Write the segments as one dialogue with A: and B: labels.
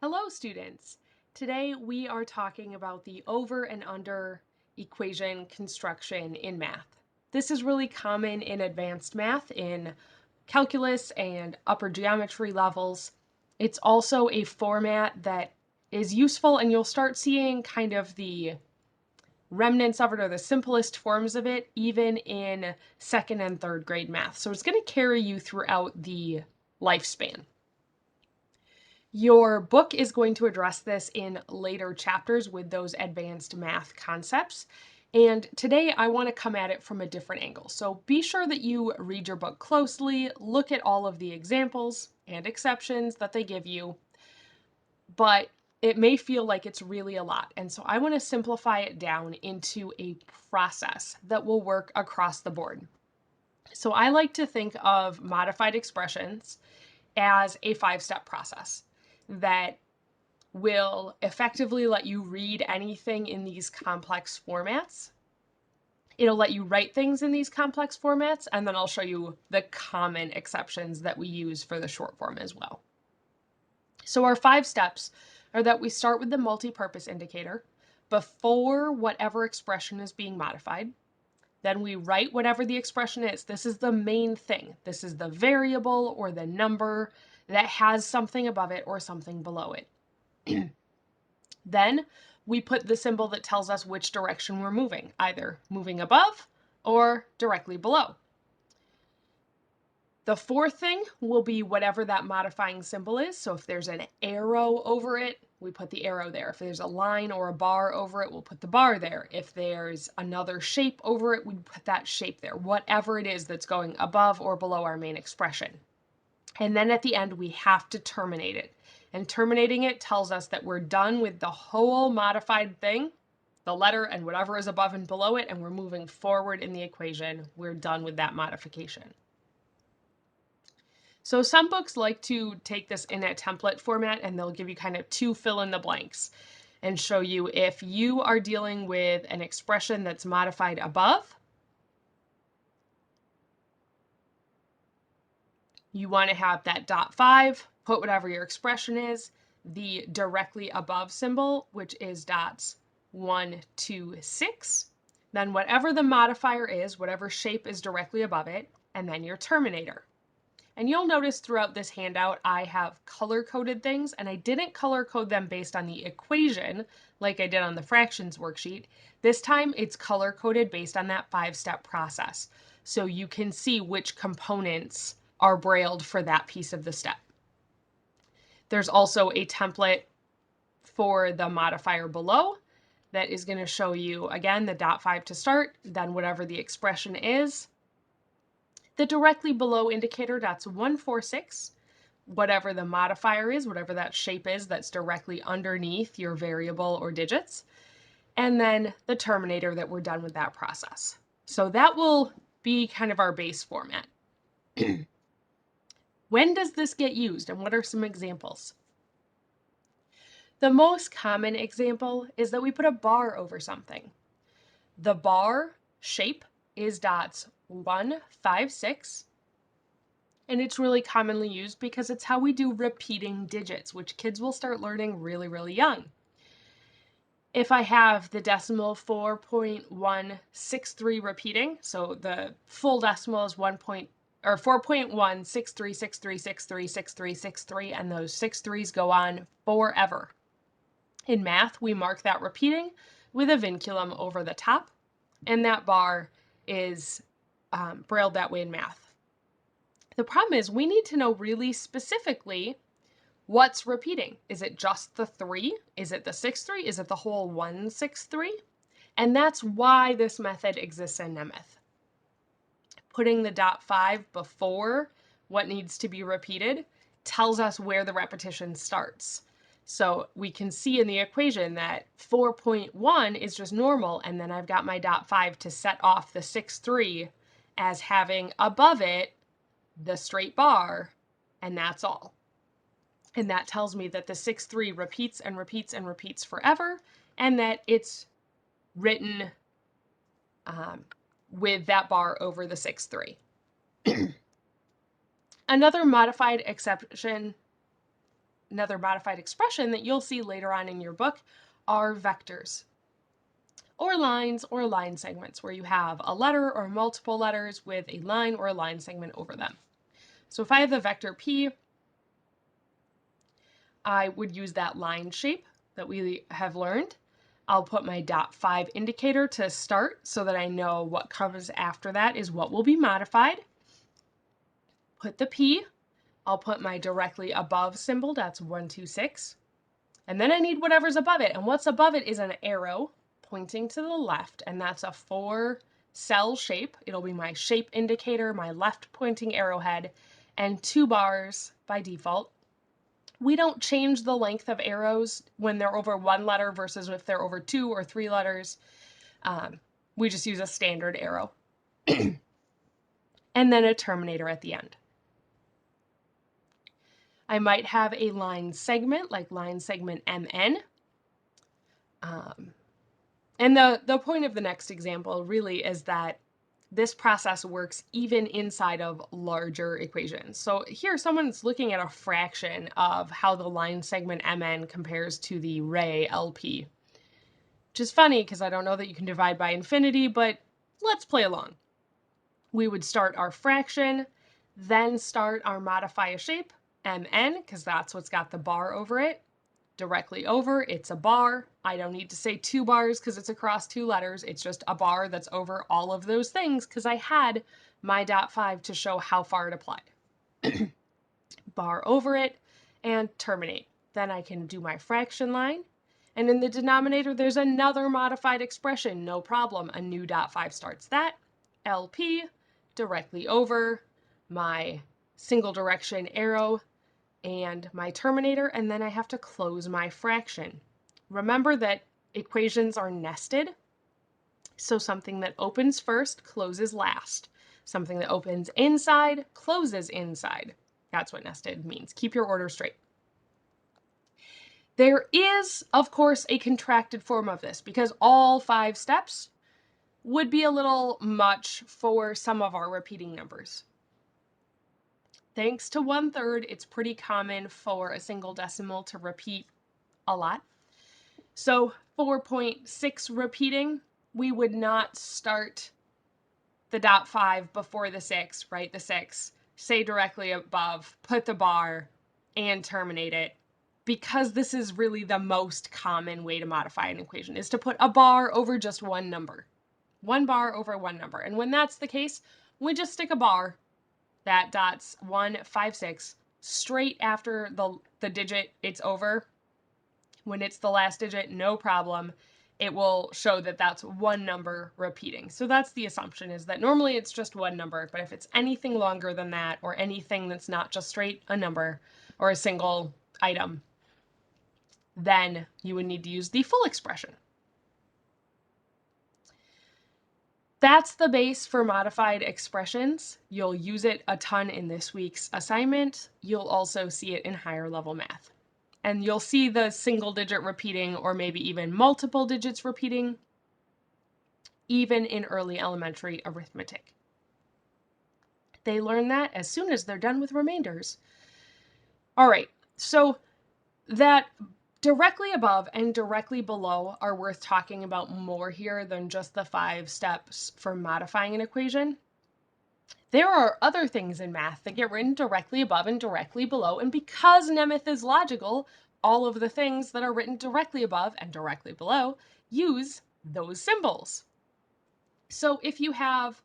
A: Hello, students. Today we are talking about the over and under equation construction in math. This is really common in advanced math, in calculus and upper geometry levels. It's also a format that is useful, and you'll start seeing kind of the remnants of it or the simplest forms of it even in second and third grade math. So it's going to carry you throughout the lifespan. Your book is going to address this in later chapters with those advanced math concepts. And today I want to come at it from a different angle. So be sure that you read your book closely, look at all of the examples and exceptions that they give you, but it may feel like it's really a lot. And so I want to simplify it down into a process that will work across the board. So I like to think of modified expressions as a 5-step process that will effectively let you read anything in these complex formats. It'll let you write things in these complex formats, and then I'll show you the common exceptions that we use for the short form as well. So our 5 steps are that we start with the multi-purpose indicator before whatever expression is being modified. Then we write whatever the expression is. This is the main thing. This is the variable or the number that has something above it or something below it. Then we put the symbol that tells us which direction we're moving, either moving above or directly below. The fourth thing will be whatever that modifying symbol is. So if there's an arrow over it, we put the arrow there. If there's a line or a bar over it, we'll put the bar there. If there's another shape over it, we put that shape there. Whatever it is that's going above or below our main expression. And then at the end, we have to terminate it. And terminating it tells us that we're done with the whole modified thing, the letter and whatever is above and below it, and we're moving forward in the equation. We're done with that modification. So some books like to take this in a template format, and they'll give you kind of 2 fill in the blanks and show you if you are dealing with an expression that's modified above, you want to have that .5, put whatever your expression is, the directly above symbol, which is dots 1, 2, 6, then whatever the modifier is, whatever shape is directly above it, and then your terminator. And you'll notice throughout this handout, I have color-coded things, and I didn't color-code them based on the equation like I did on the fractions worksheet. This time, it's color-coded based on that 5-step process. So you can see which components are brailled for that piece of the step. There's also a template for the modifier below that is going to show you, again, the .5 to start, then whatever the expression is. The directly below indicator, that's 1, 4, 6, whatever the modifier is, whatever that shape is that's directly underneath your variable or digits, and then the terminator that we're done with that process. So that will be kind of our base format. When does this get used, and what are some examples? The most common example is that we put a bar over something. The bar shape is dots 1, 5, 6, and it's really commonly used because it's how we do repeating digits, which kids will start learning really, really young. If I have the decimal 4.163 repeating, so the full decimal is 4.16363636363, and those 6 threes go on forever. In math, we mark that repeating with a vinculum over the top, and that bar is brailled that way in math. The problem is we need to know really specifically what's repeating. Is it just the 3? Is it the 6 3? Is it the whole 1 6 3? And that's why this method exists in Nemeth. Putting the .5 before what needs to be repeated tells us where the repetition starts. So we can see in the equation that 4.1 is just normal, and then I've got my .5 to set off the 6 3 as having above it the straight bar, and that's all. And that tells me that the 6 3 repeats and repeats and repeats forever, and that it's written with that bar over the 6 3. Another modified exception another modified expression that you'll see later on in your book are vectors, or lines or line segments, where you have a letter or multiple letters with a line or a line segment over them. So if I have the vector P, I would use that line shape that we have learned. I'll put my .5 indicator to start so that I know what comes after that is what will be modified. Put the P. I'll put my directly above symbol, that's 1, 2, 6. And then I need whatever's above it. And what's above it is an arrow pointing to the left, and that's a 4-cell shape. It'll be my shape indicator, my left pointing arrowhead, and 2 bars by default. We don't change the length of arrows when they're over 1 letter versus if they're over 2 or 3 letters. We just use a standard arrow. And then a terminator at the end. I might have a line segment, like line segment MN. And the point of the next example really is that this process works even inside of larger equations. So here someone's looking at a fraction of how the line segment MN compares to the ray LP. Which is funny because I don't know that you can divide by infinity, but let's play along. We would start our fraction, then start our modify a shape, MN, because that's what's got the bar over it. Directly over, it's a bar. I don't need to say 2 bars because it's across 2 letters. It's just a bar that's over all of those things because I had my .5 to show how far it applied. Bar over it and terminate. Then I can do my fraction line. And in the denominator, there's another modified expression. No problem. A new .5 starts that. LP, directly over, my single direction arrow, and my terminator, and then I have to close my fraction. Remember that equations are nested, so something that opens first closes last. Something that opens inside closes inside. That's what nested means. Keep your order straight. There is, of course, a contracted form of this because all 5 steps would be a little much for some of our repeating numbers. Thanks to 1/3, it's pretty common for a single decimal to repeat a lot. So 4.6 repeating, we would not start the .5 before the 6, right? The 6, say directly above, put the bar, and terminate it. Because this is really the most common way to modify an equation, is to put a bar over just one number. 1 bar over 1 number. And when that's the case, we just stick a bar that dots 1, 5, 6 straight after the digit it's over. When it's the last digit, no problem. It will show that that's 1 number repeating. So that's the assumption, is that normally it's just 1 number, but if it's anything longer than that, or anything that's not just straight a number or a single item, then you would need to use the full expression. That's the base for modified expressions. You'll use it a ton in this week's assignment. You'll also see it in higher level math. And you'll see the single digit repeating, or maybe even multiple digits repeating, even in early elementary arithmetic. They learn that as soon as they're done with remainders. All right, so that directly above and directly below are worth talking about more here than just the 5 steps for modifying an equation. There are other things in math that get written directly above and directly below, and because Nemeth is logical, all of the things that are written directly above and directly below use those symbols. So if you have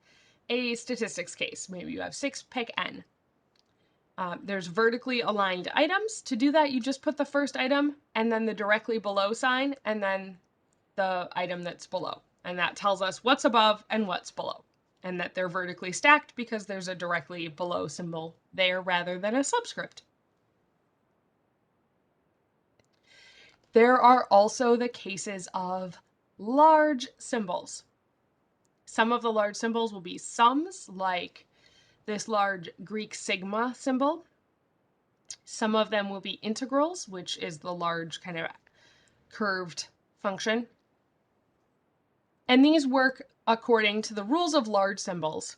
A: a statistics case, maybe you have 6 pick n. There's vertically aligned items. To do that, you just put the first item and then the directly below sign and then the item that's below. And that tells us what's above and what's below, and that they're vertically stacked because there's a directly below symbol there rather than a subscript. There are also the cases of large symbols. Some of the large symbols will be sums, like this large Greek sigma symbol. Some of them will be integrals, which is the large kind of curved function. And these work according to the rules of large symbols.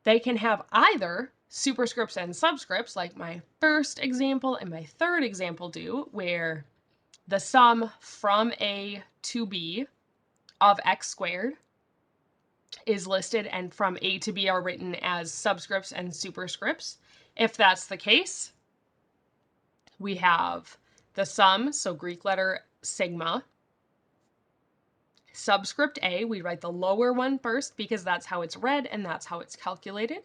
A: They can have either superscripts and subscripts, like my first example and my third example do, where the sum from A to B of x squared is listed and from A to B are written as subscripts and superscripts. If that's the case, we have the sum, so Greek letter sigma. Subscript A, we write the lower one first because that's how it's read and that's how it's calculated.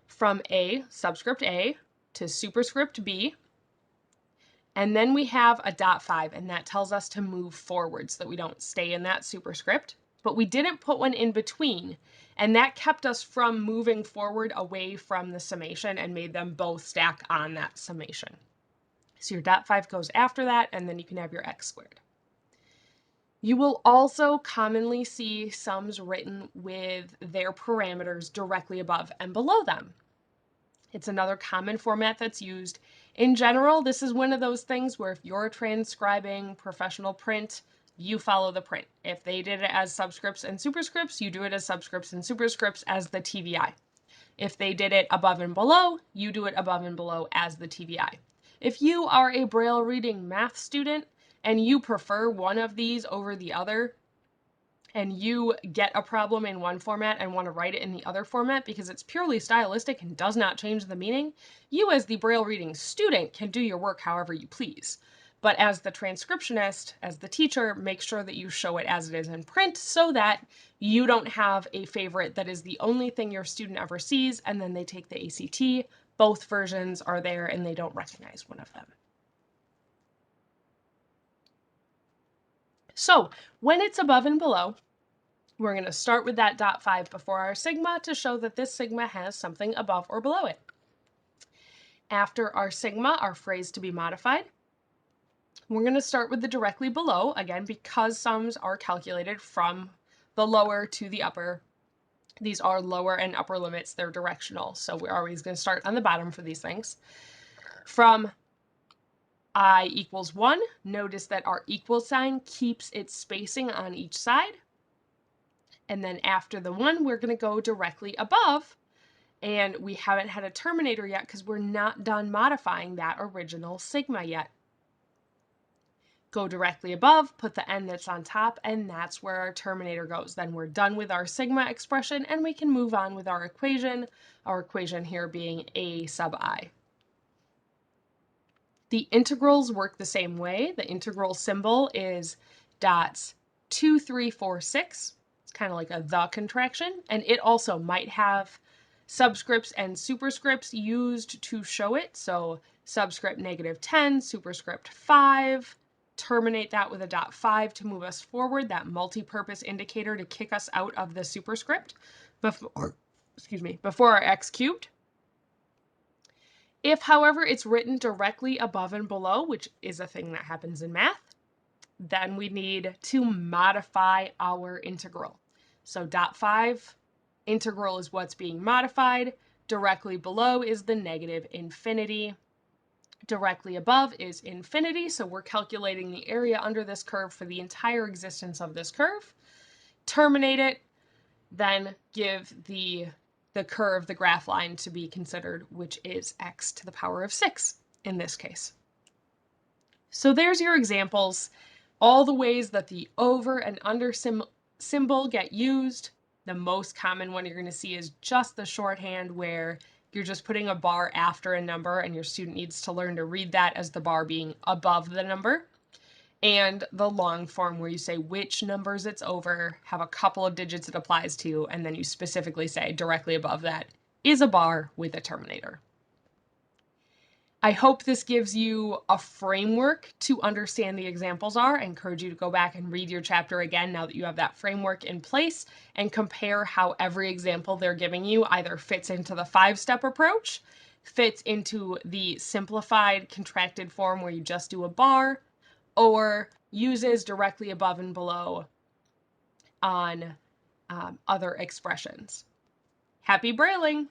A: From A, subscript A, to superscript B. And then we have a dot 5, and that tells us to move forward so that we don't stay in that superscript. But we didn't put one in between, and that kept us from moving forward away from the summation and made them both stack on that summation. So your dot 5 goes after that, and then you can have your x squared. You will also commonly see sums written with their parameters directly above and below them. It's another common format that's used. In general, this is one of those things where if you're transcribing professional print, you follow the print. If they did it as subscripts and superscripts, you do it as subscripts and superscripts as the TVI. If they did it above and below, you do it above and below as the TVI. If you are a Braille reading math student and you prefer one of these over the other, and you get a problem in one format and want to write it in the other format because it's purely stylistic and does not change the meaning, you as the Braille reading student can do your work however you please. But as the transcriptionist, as the teacher, make sure that you show it as it is in print so that you don't have a favorite that is the only thing your student ever sees and then they take the ACT. Both versions are there and they don't recognize one of them. So when it's above and below, we're going to start with that dot 5 before our sigma to show that this sigma has something above or below it. After our sigma, our phrase to be modified, we're going to start with the directly below, again, because sums are calculated from the lower to the upper. These are lower and upper limits, they're directional, so we're always going to start on the bottom for these things. From I equals 1, notice that our equal sign keeps its spacing on each side. And then after the 1, we're going to go directly above. And we haven't had a terminator yet because we're not done modifying that original sigma yet. Go directly above, put the n that's on top, and that's where our terminator goes. Then we're done with our sigma expression, and we can move on with our equation here being a sub I. The integrals work the same way. The integral symbol is dots 2, 3, 4, 6. It's kind of like a the contraction, and it also might have subscripts and superscripts used to show it. So subscript -10, superscript 5, terminate that with a dot 5 to move us forward, that multi-purpose indicator to kick us out of the superscript before our x cubed. If, however, it's written directly above and below, which is a thing that happens in math, then we need to modify our integral. So dot 5, integral is what's being modified. Directly below is the -infinity. Directly above is infinity, so we're calculating the area under this curve for the entire existence of this curve. Terminate it, then give the curve, the graph line to be considered, which is x to the power of 6 in this case. So there's your examples, all the ways that the over and under symbol get used. The most common one you're going to see is just the shorthand where you're just putting a bar after a number and your student needs to learn to read that as the bar being above the number. And the long form where you say which numbers it's over, have a couple of digits it applies to, and then you specifically say directly above that is a bar with a terminator. I hope this gives you a framework to understand the examples are. I encourage you to go back and read your chapter again now that you have that framework in place and compare how every example they're giving you either fits into the 5-step approach, fits into the simplified contracted form where you just do a bar, or uses directly above and below on other expressions. Happy brailing!